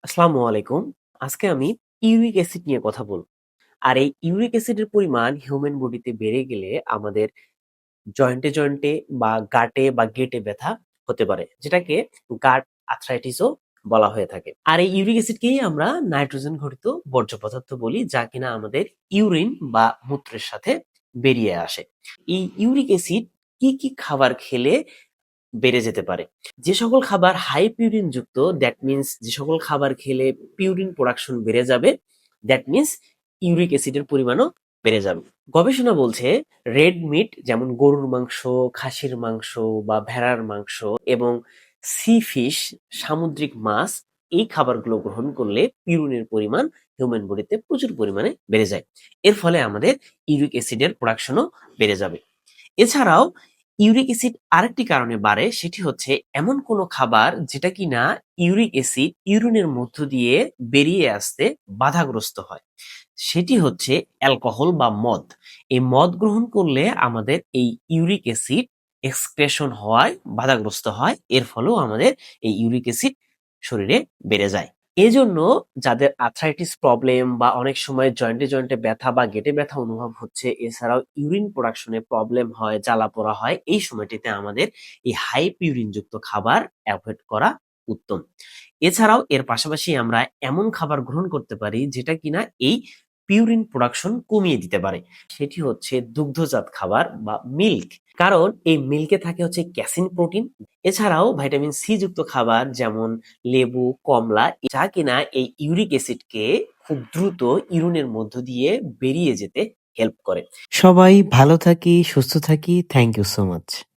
আসসালামু আলাইকুম। আজকে আমি ইউরিক অ্যাসিড নিয়ে কথা বলব। আর এই ইউরিক অ্যাসিডের পরিমাণ হিউম্যান বডিতে বেড়ে গেলে আমাদের জয়েন্টে বা গাটে বা গেটে ব্যথা হতে পারে। যেটাকে গাট আর্থ্রাইটিসও বলা হয়ে থাকে। আর এই ইউরিক অ্যাসিডকেই আমরা নাইট্রোজেন ঘটিত বর্জ্য পদার্থ বলি, যা কিনা আমাদের ইউরিন বা মূত্রের সাথে বেরিয়ে আসে। এই ইউরিক অ্যাসিড কি খাবার খেলে বেড়ে যেতে পারে? যে সকল খাবার হাই পিউরিন যুক্ত, দ্যাট মিন্স যে সকল খাবার খেলে পিউরিন প্রোডাকশন বেড়ে যাবে, দ্যাট মিন্স ইউরিক অ্যাসিডের পরিমাণও বেড়ে যাবে। গবেষণা বলছে রেড মিট যেমন গরুর মাংস, খাসির মাংস বা ভেড়ার মাংস এবং সি ফিশ সামুদ্রিক মাছ, এই খাবারগুলো গ্রহণ করলে পিউরিনের পরিমাণ হিউম্যান বডিতে প্রচুর পরিমাণে বেড়ে যায়। এর ফলে আমাদের ইউরিক অ্যাসিডের প্রোডাকশনও বেড়ে যাবে। এছাড়াও ইউরিক অ্যাসিড আরেকটি কারণে বাড়ে, সেটি হচ্ছে এমন কোনো খাবার যেটা কিনা ইউরিক অ্যাসিড ইউরিনের মধ্য দিয়ে বেরিয়ে আসতে বাধাগ্রস্ত হয়। সেটি হচ্ছে অ্যালকোহল বা মদ। এই মদ গ্রহণ করলে আমাদের এই ইউরিক অ্যাসিড এক্সক্রেশন হওয়ায় বাধাগ্রস্ত হয়। এর ফলেও আমাদের এই ইউরিক অ্যাসিড শরীরে বেড়ে যায়। এজন্য যাদের আর্থ্রাইটিস প্রবলেম বা অনেক সময় জয়েন্টে ব্যথা বা গেটে ব্যথা অনুভব হচ্ছে, এছাড়াও ইউরিন প্রোডাকশনে প্রবলেম হয়, জ্বালা-পোড়া হয়, এই সময়টিতে আমাদের এই হাই পিউরিন যুক্ত খাবার এভয়েড করা উত্তম। এছাড়াও এর পাশাপাশি আমরা এমন খাবার গ্রহণ করতে পারি যেটা কিনা এই পিউরিন প্রোডাকশন কমিয়ে দিতে পারে। সেটি হচ্ছে দুগ্ধজাত খাবার বা মিল্ক। কারণ এই মিল্কে থাকে হচ্ছে ক্যাসিন প্রোটিন। এছাড়াও ভাইটামিন সি যুক্ত খাবার যেমন লেবু, কমলা, যা কিনা এই ইউরিক অ্যাসিডকে খুব দ্রুত ইউরিনের মধ্য দিয়ে বেরিয়ে যেতে হেল্প করে। সবাই ভালো থাকি, সুস্থ থাকি। Thank you so much.